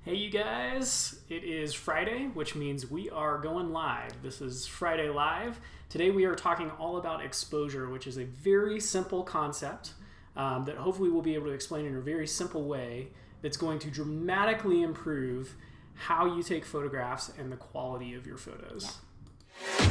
Hey you guys, it is Friday, which means we are going live. This is Friday Live. Today we are talking all about exposure, which is a very simple concept that hopefully we'll be able to explain in a very simple way that's going to dramatically improve how you take photographs and the quality of your photos. Yeah.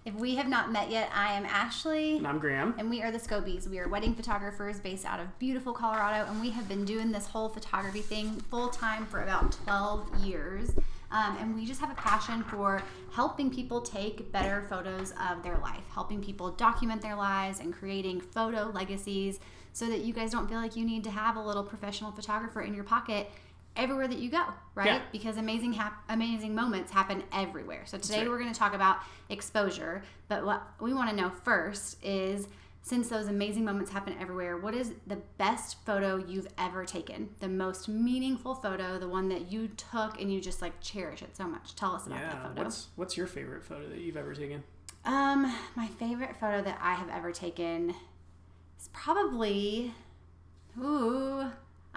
If we have not met yet, I am Ashley. And I'm Graham. And we are the Scobeys. We are wedding photographers based out of beautiful Colorado, and we have been doing this whole photography thing full time for about 12 years. And we just have a passion for helping people take better photos of their life, helping people document their lives and creating photo legacies so that you guys don't feel like you need to have a little professional photographer in your pocket everywhere that you go, right? Yeah. Because amazing moments happen everywhere. So today right. We're going to talk about exposure, but what we want to know first is, since those amazing moments happen everywhere, what is the best photo you've ever taken? The most meaningful photo, the one that you took and you just like cherish it so much. Tell us about that photo. What's your favorite photo that you've ever taken? My favorite photo that I have ever taken is probably,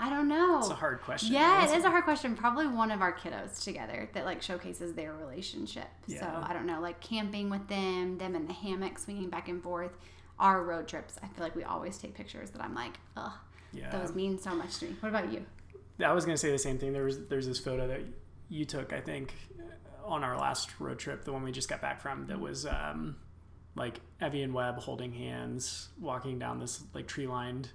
I don't know. It's a hard question. Yeah, it is a hard question. Probably one of our kiddos together that like showcases their relationship. Yeah. So I don't know, like camping with them in the hammock swinging back and forth. Our road trips, I feel like we always take pictures that I'm like, ugh, those mean so much to me. What about you? I was going to say the same thing. There's this photo that you took, I think, on our last road trip, the one we just got back from, that was like Evie and Webb holding hands, walking down this like tree-lined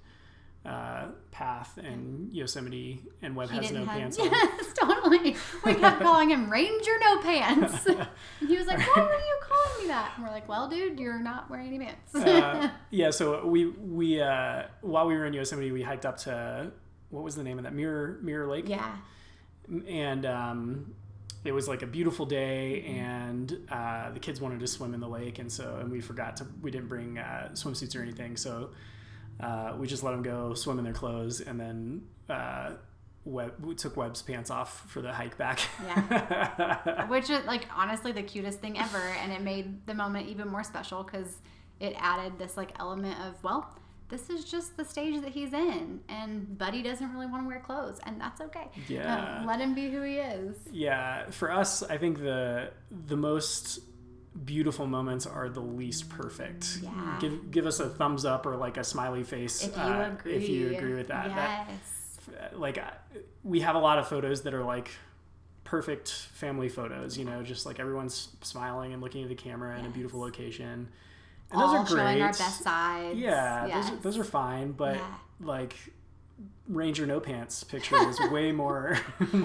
path in Yosemite, and Webb has no pants on. Yes, totally. We kept calling him Ranger No Pants. And he was like, why are you calling me that? And we're like, well, dude, you're not wearing any pants. Yeah, so we while we were in Yosemite, we hiked up to, what was the name of that? Mirror Lake? Yeah. And it was like a beautiful day, and the kids wanted to swim in the lake, and we didn't bring swimsuits or anything, so we just let them go swim in their clothes, and then we took Webb's pants off for the hike back. Yeah, which is like honestly the cutest thing ever, and it made the moment even more special because it added this like element of, well, this is just the stage that he's in, and Buddy doesn't really want to wear clothes, and that's okay. Yeah, let him be who he is. Yeah, for us, I think the most beautiful moments are the least perfect. Yeah. Give us a thumbs up or like a smiley face if you agree. If you agree with that. Yes. We have a lot of photos that are like perfect family photos, just like everyone's smiling and looking at the camera in a beautiful location. And all those are great. Showing our best sides. Yeah, yes. those are fine, but like Ranger No Pants picture is way more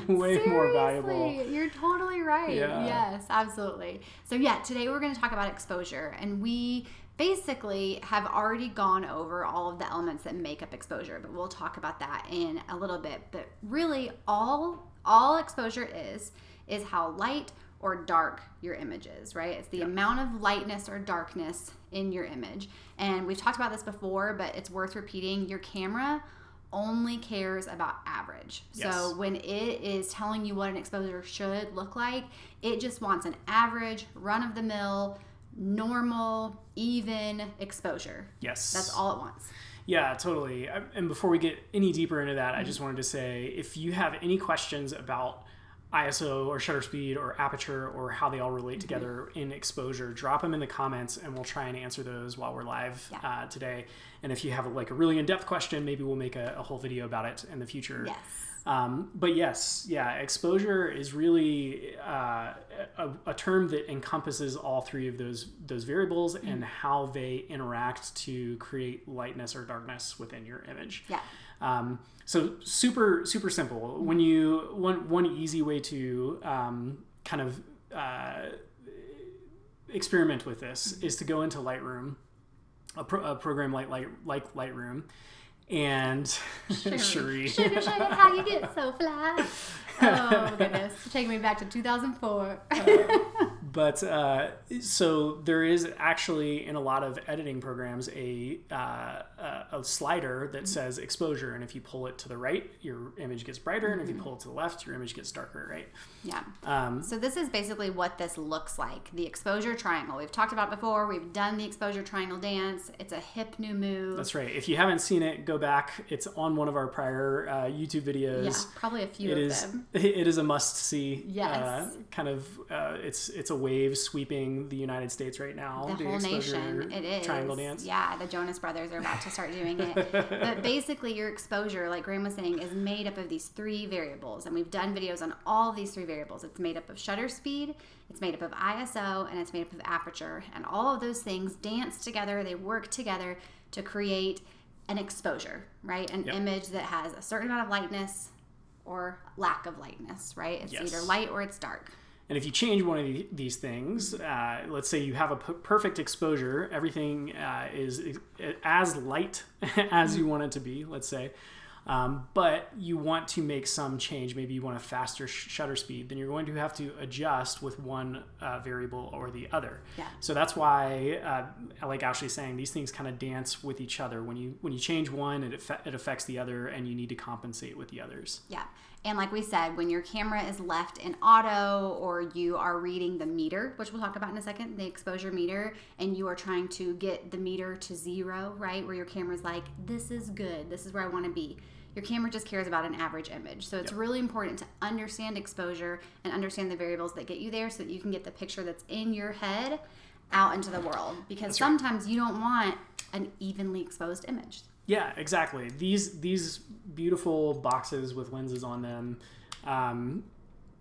more valuable. You're totally right. Yeah. Yes, absolutely. So yeah, today we're going to talk about exposure, and we basically have already gone over all of the elements that make up exposure, but we'll talk about that in a little bit. But really all exposure is how light or dark your image is, right? It's the amount of lightness or darkness in your image. And we've talked about this before, but it's worth repeating. Your camera only cares about average. Yes. So when it is telling you what an exposure should look like, it just wants an average, run-of-the-mill, normal, even exposure. Yes. That's all it wants. Yeah, totally. And before we get any deeper into that, I just wanted to say, if you have any questions about ISO or shutter speed or aperture or how they all relate together in exposure, drop them in the comments and we'll try and answer those while we're live today. And if you have a really in-depth question, maybe we'll make a whole video about it in the future. Yes. But exposure is really a term that encompasses all three of those variables and how they interact to create lightness or darkness within your image. Yeah. So super, super simple. When you one easy way to kind of experiment with this is to go into Lightroom, a program like Lightroom, and Cherie. Sugar, how you get so fly? Oh goodness, you're taking me back to 2004. But so there is actually in a lot of editing programs a slider that says exposure, and if you pull it to the right, your image gets brighter, and if you pull it to the left, your image gets darker, right? Yeah. So this is basically what this looks like, the exposure triangle. We've talked about it before. We've done the exposure triangle dance. It's a hip new move. That's right. If you haven't seen it, go back. It's on one of our prior YouTube videos. Yeah, probably a few of them. It is a must-see. Yes. It's a wave sweeping the United States right now. The whole nation. It is. Triangle dance. Yeah, the Jonas Brothers are about to start doing it. But basically, your exposure, like Graham was saying, is made up of these 3 variables. And we've done videos on all of these 3 variables. It's made up of shutter speed, it's made up of ISO, and it's made up of aperture. And all of those things dance together. They work together to create an exposure, right? An image that has a certain amount of lightness or lack of lightness, right? It's either light or it's dark. And if you change one of these things, let's say you have a perfect exposure, everything is as light as you want it to be, let's say, but you want to make some change, maybe you want a faster shutter speed, then you're going to have to adjust with one variable or the other. Yeah. So that's why, like Ashley's saying, these things kind of dance with each other. When you change one, it affects the other, and you need to compensate with the others. Yeah. And like we said, when your camera is left in auto, or you are reading the meter, which we'll talk about in a second, the exposure meter, and you are trying to get the meter to 0, right? Where your camera's like, this is good, this is where I want to be. Your camera just cares about an average image. So it's really important to understand exposure and understand the variables that get you there so that you can get the picture that's in your head out into the world. Because sometimes you don't want an evenly exposed image. Yeah, exactly. These beautiful boxes with lenses on them,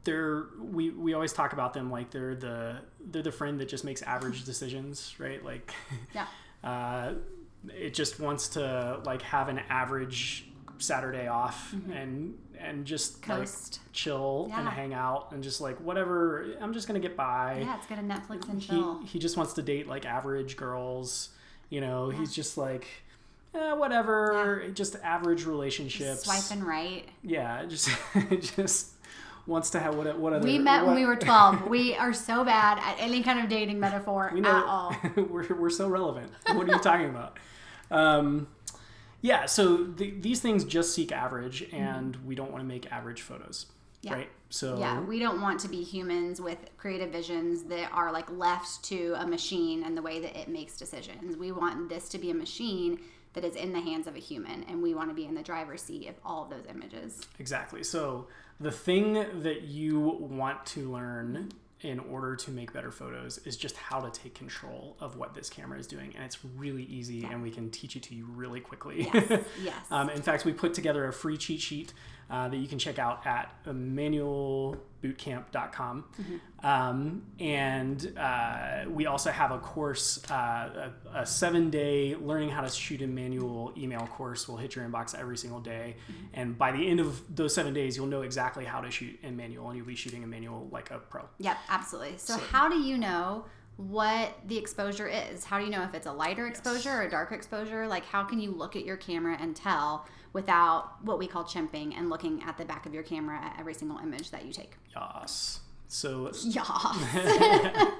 we always talk about them like they're the friend that just makes average decisions, right? Like, it just wants to like have an average Saturday off and just coast, like chill and hang out and just like whatever. I'm just gonna get by. Yeah, it's gonna Netflix and chill. He just wants to date like average girls. You know, he's just like. Whatever, just average relationships. Just swiping right. Yeah, just wants to have what other. We met when we were 12. We are so bad at any kind of dating metaphor at all. We're so relevant. What are you talking about? So these things just seek average, and we don't want to make average photos. Yeah. Right. So we don't want to be humans with creative visions that are like left to a machine and the way that it makes decisions. We want this to be a machine that is in the hands of a human, and we want to be in the driver's seat of all of those images. Exactly. So the thing that you want to learn in order to make better photos is just how to take control of what this camera is doing, and it's really easy, and we can teach it to you really quickly. Yes. In fact, we put together a free cheat sheet that you can check out at manualbootcamp.com. And we also have a course, a 7-day learning how to shoot in manual email course will hit your inbox every single day. And by the end of those 7 days, you'll know exactly how to shoot in manual, and you'll be shooting in manual like a pro. Yep, absolutely. So how do you know what the exposure is? How do you know if it's a lighter exposure or a darker exposure? Like, how can you look at your camera and tell without what we call chimping and looking at the back of your camera at every single image that you take? Yes. So yes.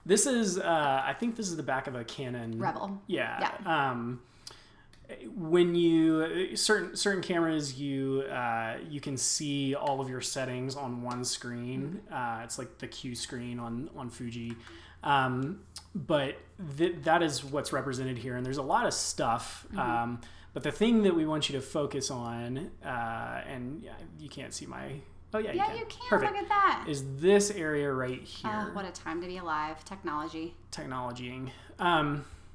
This is, I think this is the back of a Canon Rebel. Yeah. When you certain cameras, you can see all of your settings on one screen. It's like the Q screen on Fuji. But that is what's represented here, and there's a lot of stuff. But the thing that we want you to focus on, and you can't see my. Oh yeah, you can. Perfect. Look at that. Is this area right here? Oh, what a time to be alive! Technologying.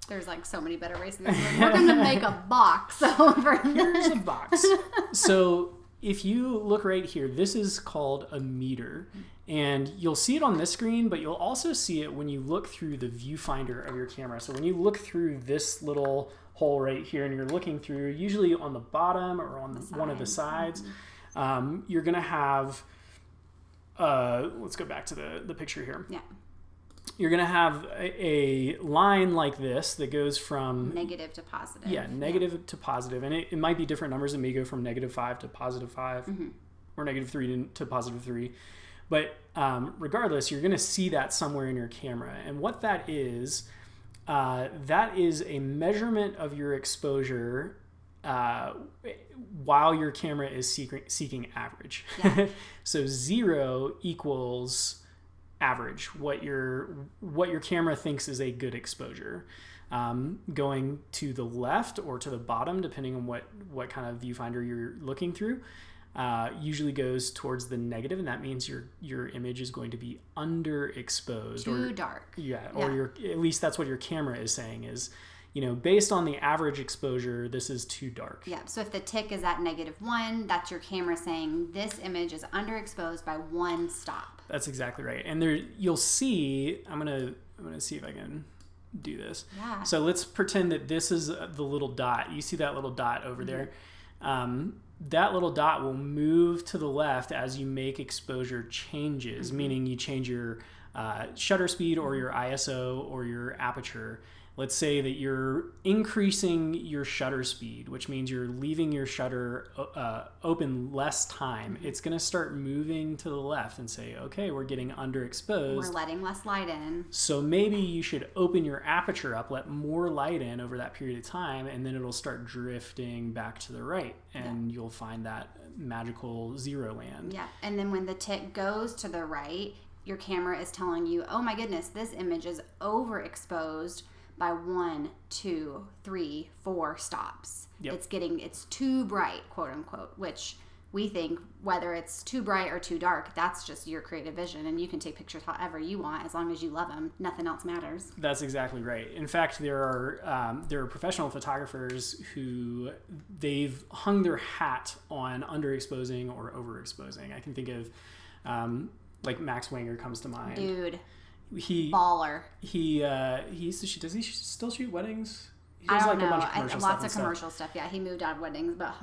There's like so many better ways to this. We're going to make a box over Here's a box. So if you look right here, this is called a meter. And you'll see it on this screen, but you'll also see it when you look through the viewfinder of your camera. So when you look through this little hole right here and you're looking through, usually on the bottom or on one of the sides, you're going to have, let's go back to the picture here. Yeah. You're going to have a line like this that goes from negative to positive. Yeah, negative to positive. And it might be different numbers. It may go from -5 to +5 or -3 to +3. But regardless, you're going to see that somewhere in your camera. And what that is a measurement of your exposure while your camera is seeking average. Yeah. So 0 equals average, what your camera thinks is a good exposure. Going to the left or to the bottom, depending on what kind of viewfinder you're looking through, usually goes towards the negative, and that means your image is going to be underexposed, too dark. Or at least that's what your camera is saying is, based on the average exposure, this is too dark. Yeah. So if the tick is at -1, that's your camera saying this image is underexposed by 1 stop. That's exactly right. And there you'll see. I'm gonna see if I can do this. Yeah. So let's pretend that this is the little dot. You see that little dot over there? That little dot will move to the left as you make exposure changes, meaning you change your shutter speed or your ISO or your aperture. Let's say that you're increasing your shutter speed, which means you're leaving your shutter open less time. It's going to start moving to the left and say, okay, we're getting underexposed. We're letting less light in. So maybe you should open your aperture up, let more light in over that period of time, and then it'll start drifting back to the right, and you'll find that magical 0 land. Yeah, and then when the tick goes to the right, your camera is telling you, oh my goodness, this image is overexposed by 1, 2, 3, 4 stops. Yep. It's too bright, quote unquote, which we think whether it's too bright or too dark, that's just your creative vision, and you can take pictures however you want as long as you love them. Nothing else matters. That's exactly right. In fact, there are professional photographers who they've hung their hat on underexposing or overexposing. I can think of like Max Wanger comes to mind. Dude. Baller. He used to shoot. Does he still shoot weddings? He does I don't know. A bunch of commercial lots of commercial stuff. Yeah, he moved out of weddings, but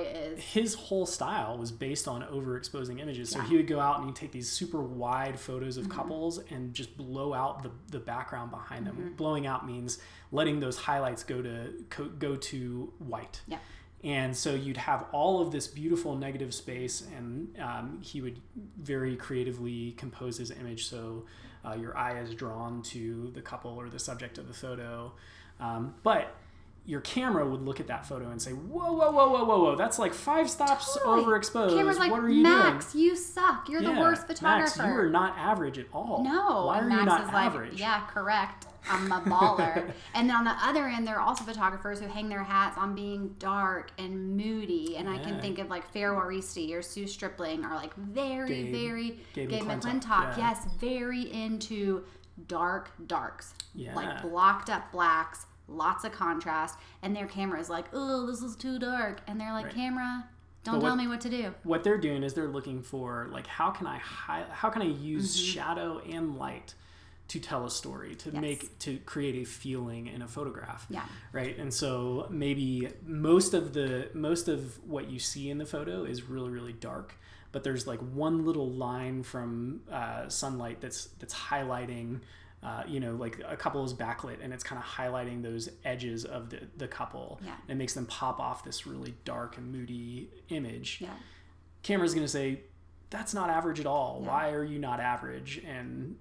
is his whole style was based on overexposing images. So he would go out and he'd take these super wide photos of couples and just blow out the background behind them. Blowing out means letting those highlights go to white. Yeah. And so you'd have all of this beautiful negative space, and he would very creatively compose his image so your eye is drawn to the couple or the subject of the photo. But your camera would look at that photo and say, whoa, that's like 5 stops overexposed. Camera's like, what are you Max, doing? you suck. You're the worst photographer. Max, you are not average at all. No. Why are Max you not is average? Like, yeah, correct. I'm a baller. And then on the other end, there are also photographers who hang their hats on being dark and moody. And I can think of like Farrah Waristi or Sue Stripling are like very Gabe McClintock. Yes, very into dark darks. Yeah. Like blocked up blacks, lots of contrast. And their camera is like, oh, this is too dark. And they're like, camera, don't tell me what to do. What they're doing is they're looking for like, how can I use shadow and light to tell a story, to create a feeling in a photograph. Yeah. Right. And so maybe most of what you see in the photo is really, really dark, but there's like one little line from sunlight that's highlighting, like a couple is backlit and it's kind of highlighting those edges of the couple. Yeah. And it makes them pop off this really dark and moody image. Yeah. Camera's going to say, that's not average at all. Yeah. Why are you not average? And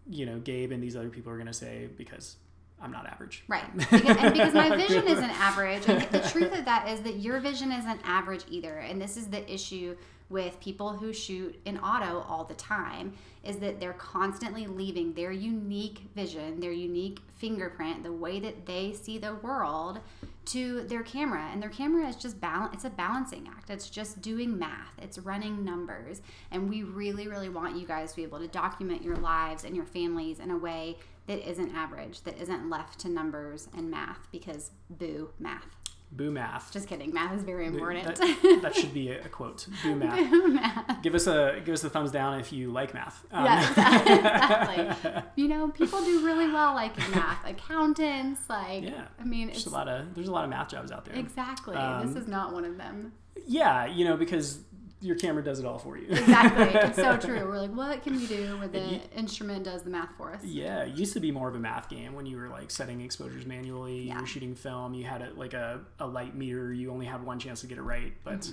Gabe and these other people are going to say, because I'm not average. Right. Because my vision isn't average. And the truth of that is that your vision isn't average either. And this is the issue with people who shoot in auto all the time, is that they're constantly leaving their unique vision, their unique fingerprint, the way that they see the world to their camera. And their camera is just it's a balancing act. It's just doing math. It's running numbers. And we really, really want you guys to be able to document your lives and your families in a way that isn't average, that isn't left to numbers and math, because boo math. Boo math. Just kidding. Math is very important. That should be a quote. Boo math. Boo math. Give us a thumbs down if you like math. Yeah, exactly. People do really well liking math. Accountants, there's a lot of math jobs out there. Exactly. This is not one of them. Yeah, because your camera does it all for you. Exactly. It's so true. We're like, what can we do where the instrument does the math for us? Yeah, it used to be more of a math game when you were like setting exposures manually. You were shooting film. You had a light meter. You only had one chance to get it right. But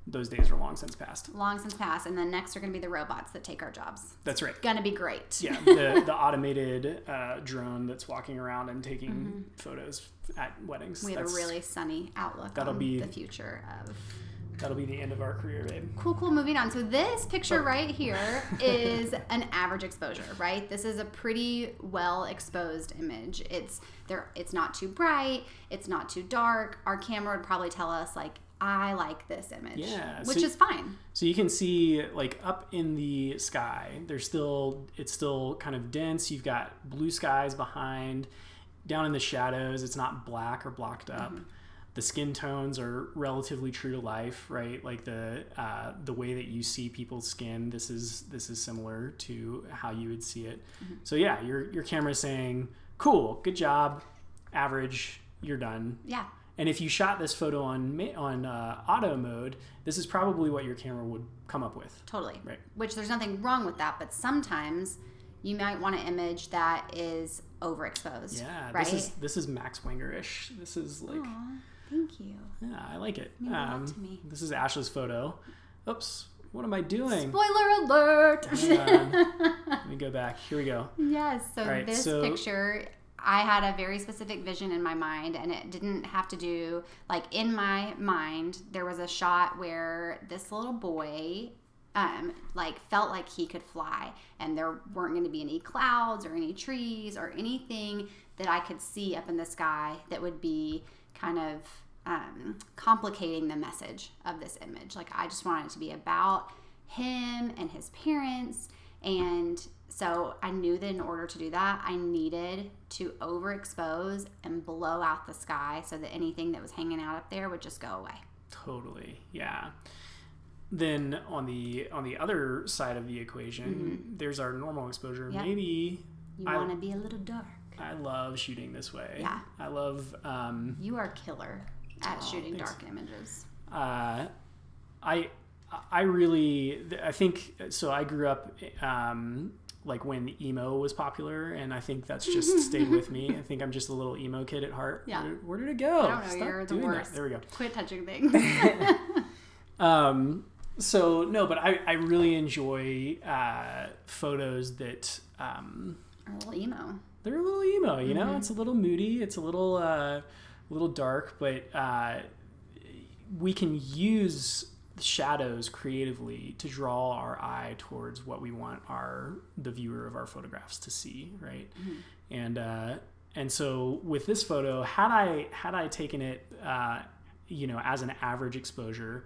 those days are long since past. Long since passed. And then next are going to be the robots that take our jobs. That's right. Going to be great. Yeah, the automated drone that's walking around and taking photos at weddings. We have a really sunny outlook on the future of... That'll be the end of our career, babe. Cool. Moving on. So this picture right here is an average exposure, right? This is a pretty well exposed image. It's not too bright. It's not too dark. Our camera would probably tell us like, I like this image, which is fine. So you can see like up in the sky, it's still kind of dense. You've got blue skies behind. Down in the shadows, it's not black or blocked up. The skin tones are relatively true to life, right? Like the way that you see people's skin, this is similar to how you would see it. So yeah, your camera's saying, cool, good job, average, you're done. Yeah. And if you shot this photo on auto mode, this is probably what your camera would come up with. Totally. Right. Which there's nothing wrong with that, but sometimes you might want an image that is overexposed. Yeah. Right. This is Max Wenger-ish. This is like. Aww. Thank you. Yeah, I like it. Means a lot to me. This is Ashley's photo. Oops, what am I doing? Spoiler alert! Let me go back. Here we go. Yes, so picture, I had a very specific vision in my mind, and it didn't have to do, like in my mind, there was a shot where this little boy felt like he could fly, and there weren't going to be any clouds or any trees or anything that I could see up in the sky that would be kind of complicating the message of this image. Like I just wanted it to be about him and his parents, and so I knew that in order to do that, I needed to overexpose and blow out the sky so that anything that was hanging out up there would just go away. Totally, yeah. Then on the other side of the equation, there's our normal exposure. Yep. Maybe you want to be a little dark. I love shooting this way. Yeah. I love... you are killer at shooting dark images. I think... So I grew up like when emo was popular, and I think that's just stayed with me. I think I'm just a little emo kid at heart. Yeah. Where did it go? I don't know. Stop, you're the worst. That. There we go. Quit touching things. So, no, but I really enjoy photos that... are a little emo. They're a little emo, you know? It's a little moody. It's a little dark, but we can use shadows creatively to draw our eye towards what we want the viewer of our photographs to see, right? And so with this photo, had I taken it, as an average exposure,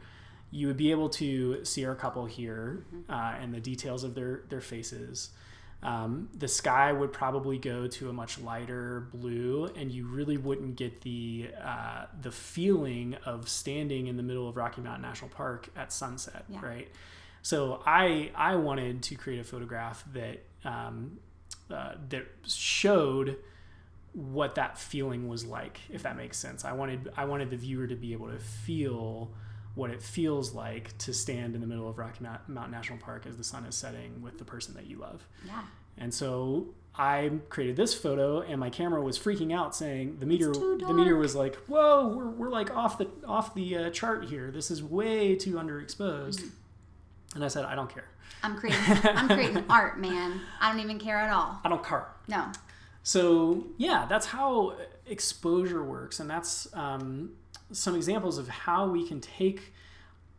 you would be able to see our couple here and the details of their faces. The sky would probably go to a much lighter blue, and you really wouldn't get the feeling of standing in the middle of Rocky Mountain National Park at sunset, right? So I wanted to create a photograph that that showed what that feeling was like, if that makes sense. I wanted the viewer to be able to feel what it feels like to stand in the middle of Rocky Mountain National Park as the sun is setting with the person that you love. Yeah. And so I created this photo, and my camera was freaking out, saying the meter was like, "Whoa, we're like off the chart here. This is way too underexposed." And I said, "I don't care. I'm creating art, man. I don't even care at all. I don't care." No. So yeah, that's how exposure works, and that's some examples of how we can take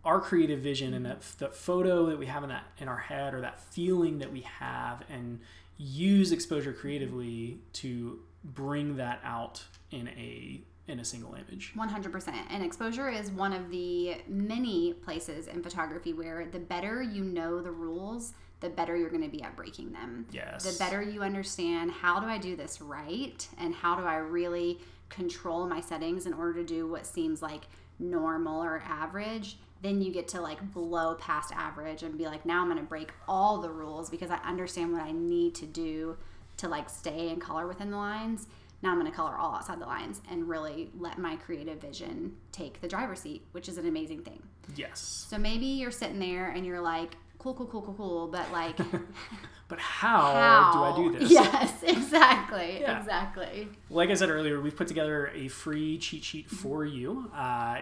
our creative vision and that photo that we have in our head, or that feeling that we have, and use exposure creatively to bring that out in a single image. 100%. And exposure is one of the many places in photography where the better you know the rules, the better you're going to be at breaking them. Yes. The better you understand, how do I do this right, and how do I really control my settings in order to do what seems like normal or average, then you get to like blow past average and be like, now I'm going to break all the rules because I understand what I need to do to like stay and color within the lines. Now I'm going to color all outside the lines and really let my creative vision take the driver's seat, which is an amazing thing. Yes. So maybe you're sitting there and you're like, cool, but like, but how do I do this? Yes, exactly. Yeah. Exactly. Like I said earlier, we've put together a free cheat sheet for you.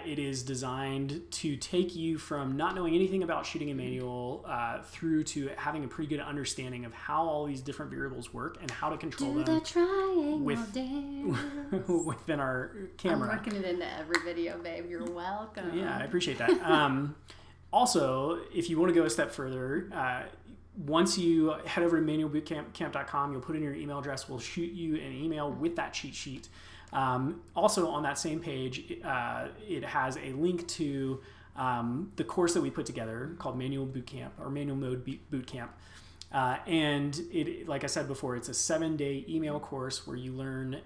It is designed to take you from not knowing anything about shooting a manual through to having a pretty good understanding of how all these different variables work and how to control them the triangle dance. within our camera. I'm working it into every video, babe. You're welcome. Yeah, I appreciate that. Also, if you want to go a step further, once you head over to manualbootcamp.com, you'll put in your email address. We'll shoot you an email with that cheat sheet. Also, on that same page, it has a link to the course that we put together called Manual Bootcamp or Manual Mode Bootcamp. And it, like I said before, it's a 7-day email course where you learn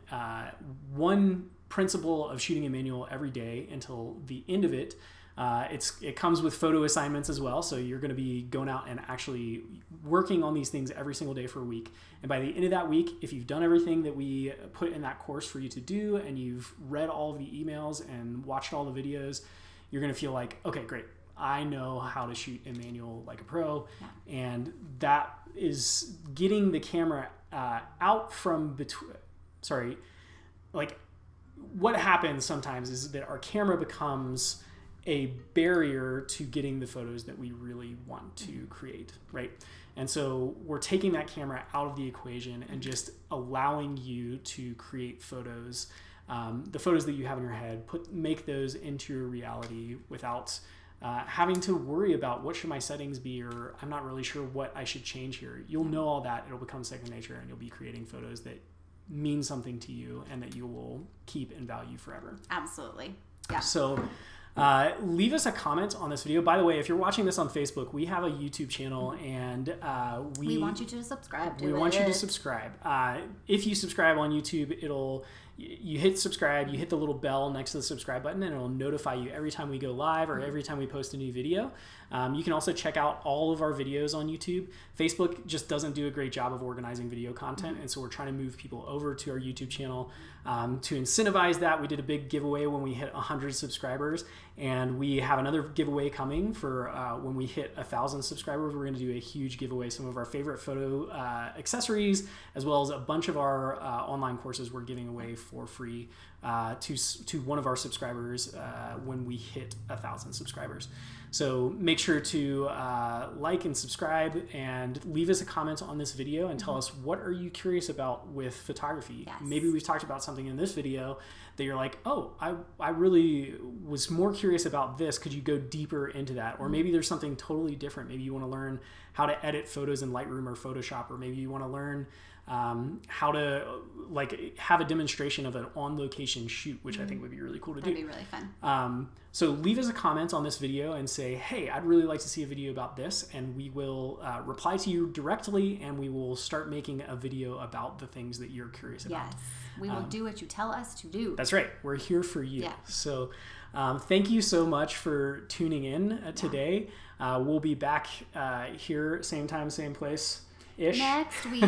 one principle of shooting a manual every day until the end of it. It comes with photo assignments as well, so you're going to be going out and actually working on these things every single day for a week. And by the end of that week, if you've done everything that we put in that course for you to do, and you've read all of the emails and watched all the videos, you're going to feel like, okay, great, I know how to shoot a manual like a pro. Yeah. And that is getting the camera out from between. What happens sometimes is that our camera becomes a barrier to getting the photos that we really want to create, right? And so we're taking that camera out of the equation and just allowing you to create photos, the photos that you have in your head, make those into your reality without having to worry about what should my settings be, or I'm not really sure what I should change here. You'll know all that. It'll become second nature, and you'll be creating photos that mean something to you and that you will keep and value forever. Absolutely. Yeah. So leave us a comment on this video. By the way, if you're watching this on Facebook, we have a YouTube channel, and we want you to subscribe to it. We want you to subscribe. If you subscribe on YouTube, you hit subscribe, you hit the little bell next to the subscribe button, and it'll notify you every time we go live or every time we post a new video. You can also check out all of our videos on YouTube. Facebook just doesn't do a great job of organizing video content, and so we're trying to move people over to our YouTube channel. To incentivize that, we did a big giveaway when we hit 100 subscribers, and we have another giveaway coming for when we hit 1,000 subscribers. We're going to do a huge giveaway, some of our favorite photo accessories, as well as a bunch of our online courses we're giving away for free to one of our subscribers when we hit 1,000 subscribers. So make sure to like and subscribe and leave us a comment on this video and tell us, what are you curious about with photography? Yes. Maybe we've talked about something in this video that you're like, oh, I really was more curious about this. Could you go deeper into that? Or maybe there's something totally different. Maybe you want to learn how to edit photos in Lightroom or Photoshop, or maybe you want to learn how to have a demonstration of an on-location shoot, which I think would be really cool to do. That'd be really fun. So leave us a comment on this video and say, hey, I'd really like to see a video about this, and we will reply to you directly, and we will start making a video about the things that you're curious about. Yes, we will do what you tell us to do. That's right. We're here for you. Yeah. So thank you so much for tuning in today. We'll be back here, same time, same place. Next week,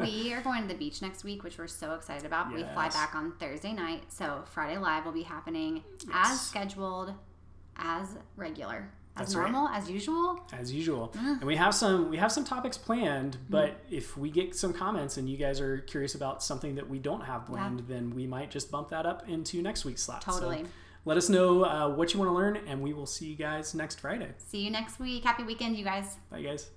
we are going to the beach next week, which we're so excited about. Yes. We fly back on Thursday night, so Friday Live will be happening as scheduled, as regular, as normal, as usual. As usual. And we have some topics planned, but if we get some comments and you guys are curious about something that we don't have planned, then we might just bump that up into next week's slot. Totally. So let us know what you want to learn, and we will see you guys next Friday. See you next week. Happy weekend, you guys. Bye, guys.